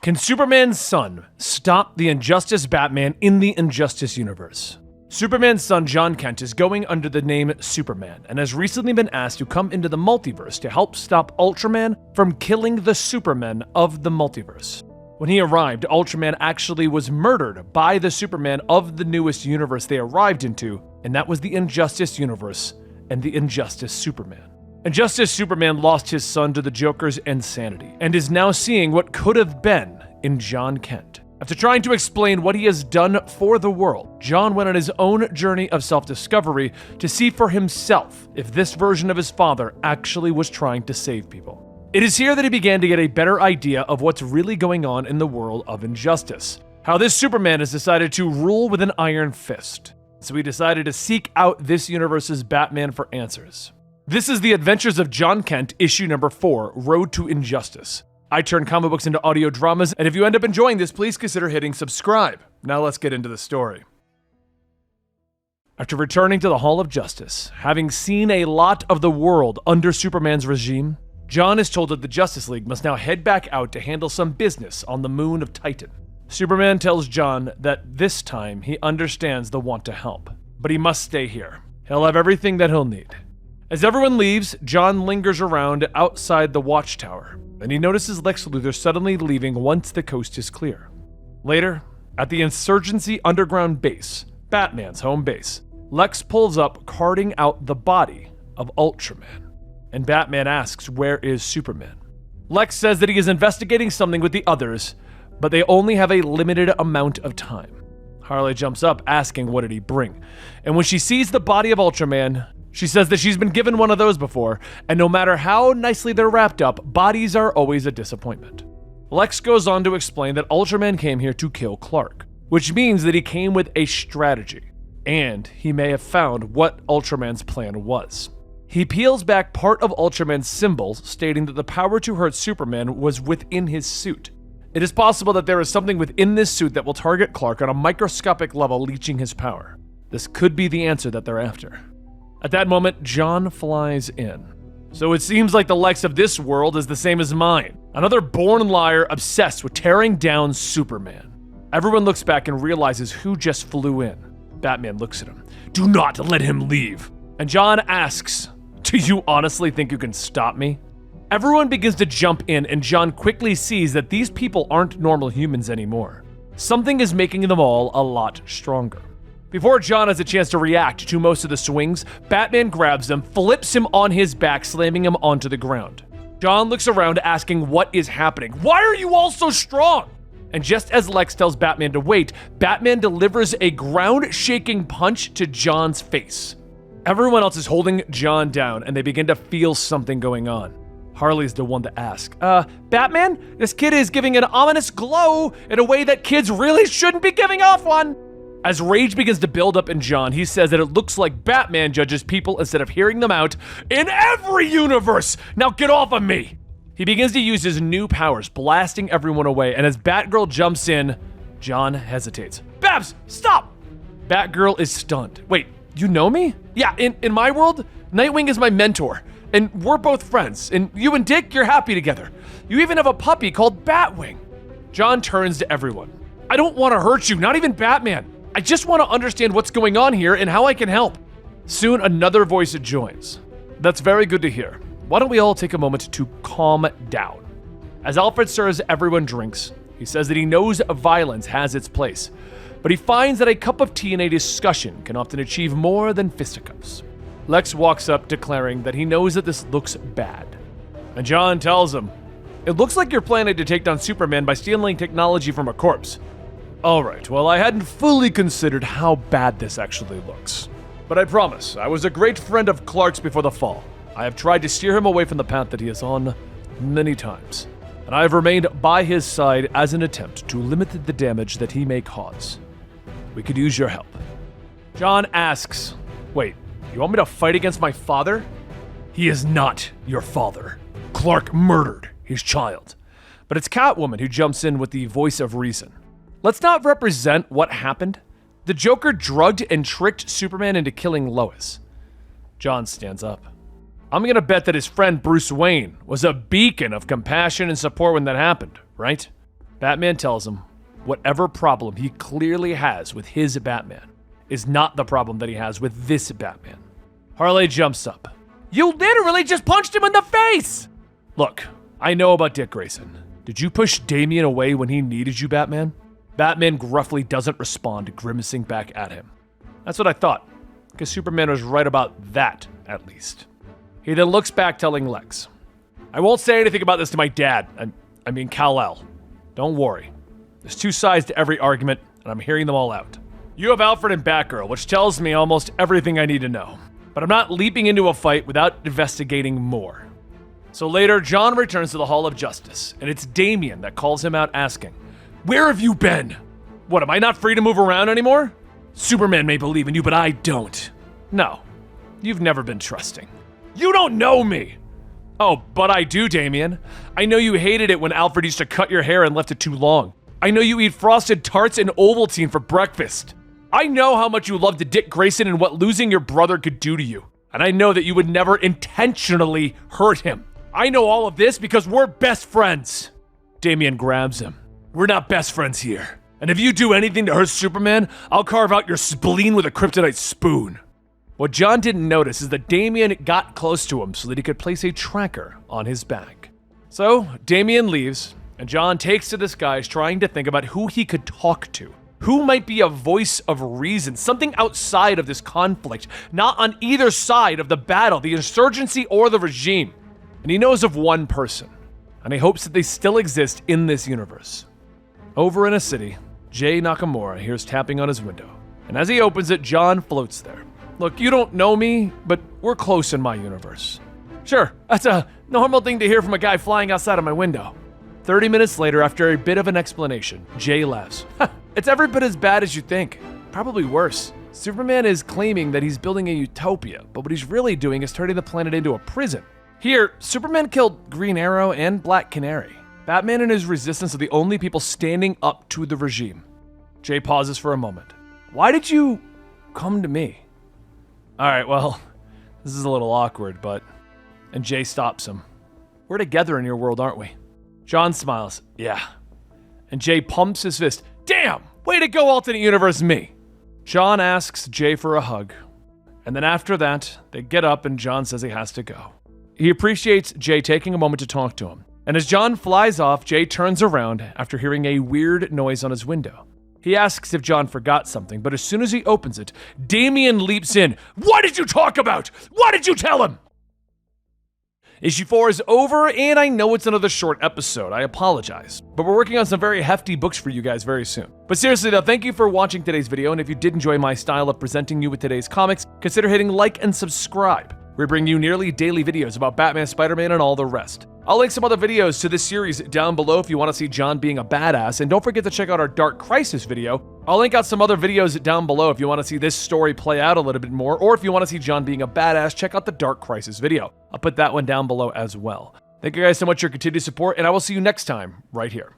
Can Superman's son stop the Injustice Batman in the Injustice universe? Superman's son John Kent is going under the name Superman and has recently been asked to come into the multiverse to help stop Ultraman from killing the Supermen of the multiverse. When he arrived, Ultraman actually was murdered by the Superman of the newest universe they arrived into, and that was the Injustice universe and the Injustice Superman. Injustice Superman lost his son to the Joker's insanity and is now seeing what could have been in John Kent. After trying to explain what he has done for the world, John went on his own journey of self-discovery to see for himself if this version of his father actually was trying to save people. It is here that he began to get a better idea of what's really going on in the world of injustice. How this Superman has decided to rule with an iron fist. So he decided to seek out this universe's Batman for answers. This is The Adventures of John Kent, issue number 4, Road to Injustice. I turn comic books into audio dramas, and if you end up enjoying this, please consider hitting subscribe. Now let's get into the story. After returning to the Hall of Justice, having seen a lot of the world under Superman's regime, John is told that the Justice League must now head back out to handle some business on the moon of Titan. Superman tells John that this time he understands the want to help, but he must stay here. He'll have everything that he'll need. As everyone leaves, John lingers around outside the watchtower, and he notices Lex Luthor suddenly leaving once the coast is clear. Later, at the Insurgency Underground base, Batman's home base, Lex pulls up carting out the body of Ultraman. And Batman asks, where is Superman? Lex says that he is investigating something with the others, but they only have a limited amount of time. Harley jumps up, asking what did he bring? And when she sees the body of Ultraman, she says that she's been given one of those before, and no matter how nicely they're wrapped up, bodies are always a disappointment. Lex goes on to explain that Ultraman came here to kill Clark, which means that he came with a strategy, and he may have found what Ultraman's plan was. He peels back part of Ultraman's symbols, stating that the power to hurt Superman was within his suit. It is possible that there is something within this suit that will target Clark on a microscopic level, leeching his power. This could be the answer that they're after. At that moment, John flies in. So it seems like the Lex of this world is the same as mine. Another born liar obsessed with tearing down Superman. Everyone looks back and realizes who just flew in. Batman looks at him. Do not let him leave. And John asks, do you honestly think you can stop me? Everyone begins to jump in, and John quickly sees that these people aren't normal humans anymore. Something is making them all a lot stronger. Before John has a chance to react to most of the swings, Batman grabs him, flips him on his back, slamming him onto the ground. John looks around, asking what is happening. Why are you all so strong? And just as Lex tells Batman to wait, Batman delivers a ground-shaking punch to John's face. Everyone else is holding John down, and they begin to feel something going on. Harley's the one to ask, Batman? This kid is giving an ominous glow in a way that kids really shouldn't be giving off one. As rage begins to build up in John, he says that it looks like Batman judges people instead of hearing them out in every universe. Now get off of me. He begins to use his new powers, blasting everyone away, and as Batgirl jumps in, John hesitates. Babs, stop! Batgirl is stunned. Wait, you know me? Yeah, in my world, Nightwing is my mentor, and we're both friends, and you and Dick, you're happy together. You even have a puppy called Batwing. John turns to everyone. I don't want to hurt you, not even Batman. I just want to understand what's going on here and how I can help. Soon, another voice joins. That's very good to hear. Why don't we all take a moment to calm down? As Alfred serves everyone drinks, he says that he knows violence has its place, but he finds that a cup of tea and a discussion can often achieve more than fisticuffs. Lex walks up, declaring that he knows that this looks bad. And John tells him, it looks like you're planning to take down Superman by stealing technology from a corpse. Alright, well, I hadn't fully considered how bad this actually looks. But I promise, I was a great friend of Clark's before the fall. I have tried to steer him away from the path that he is on many times. And I have remained by his side as an attempt to limit the damage that he may cause. We could use your help. John asks, wait, you want me to fight against my father? He is not your father. Clark murdered his child. But it's Catwoman who jumps in with the voice of reason. Let's not represent what happened. The Joker drugged and tricked Superman into killing Lois. John stands up. I'm gonna bet that his friend Bruce Wayne was a beacon of compassion and support when that happened, right? Batman tells him whatever problem he clearly has with his Batman is not the problem that he has with this Batman. Harley jumps up. You literally just punched him in the face! Look, I know about Dick Grayson. Did you push Damian away when he needed you, Batman? Batman gruffly doesn't respond, grimacing back at him. That's what I thought, because Superman was right about that, at least. He then looks back, telling Lex, I won't say anything about this to my dad. I mean Kal-El. Don't worry. There's two sides to every argument, and I'm hearing them all out. You have Alfred and Batgirl, which tells me almost everything I need to know. But I'm not leaping into a fight without investigating more. So later, John returns to the Hall of Justice, and it's Damian that calls him out asking, Where have you been? What, am I not free to move around anymore? Superman may believe in you, but I don't. No, you've never been trusting. You don't know me! Oh, but I do, Damian. I know you hated it when Alfred used to cut your hair and left it too long. I know you eat frosted tarts and Ovaltine for breakfast. I know how much you loved Dick Grayson and what losing your brother could do to you. And I know that you would never intentionally hurt him. I know all of this because we're best friends. Damian grabs him. We're not best friends here. And if you do anything to hurt Superman, I'll carve out your spleen with a kryptonite spoon. What John didn't notice is that Damian got close to him so that he could place a tracker on his back. So, Damian leaves, and John takes to the skies trying to think about who he could talk to. Who might be a voice of reason, something outside of this conflict, not on either side of the battle, the insurgency or the regime. And he knows of one person, and he hopes that they still exist in this universe. Over in a city, Jay Nakamura hears tapping on his window, and as he opens it, John floats there. Look, you don't know me, but we're close in my universe. Sure, that's a normal thing to hear from a guy flying outside of my window. 30 minutes later, after a bit of an explanation, Jay laughs. It's every bit as bad as you think. Probably worse. Superman is claiming that he's building a utopia, but what he's really doing is turning the planet into a prison. Here, Superman killed Green Arrow and Black Canary. Batman and his resistance are the only people standing up to the regime. Jay pauses for a moment. Why did you come to me? Alright, well, this is a little awkward, but... And Jay stops him. We're together in your world, aren't we? John smiles. Yeah. And Jay pumps his fist. Damn! Way to go, alternate universe me! John asks Jay for a hug. And then after that, they get up and John says he has to go. He appreciates Jay taking a moment to talk to him. And as John flies off, Jay turns around after hearing a weird noise on his window. He asks if John forgot something, but as soon as he opens it, Damian leaps in. What did you talk about? What did you tell him? Issue 4 is over, and I know it's another short episode. I apologize. But we're working on some very hefty books for you guys very soon. But seriously though, thank you for watching today's video, and if you did enjoy my style of presenting you with today's comics, consider hitting like and subscribe. We bring you nearly daily videos about Batman, Spider-Man, and all the rest. I'll link some other videos to this series down below if you want to see John being a badass, and don't forget to check out our Dark Crisis video. I'll link out some other videos down below if you want to see this story play out a little bit more, or if you want to see John being a badass, check out the Dark Crisis video. I'll put that one down below as well. Thank you guys so much for your continued support, and I will see you next time, right here.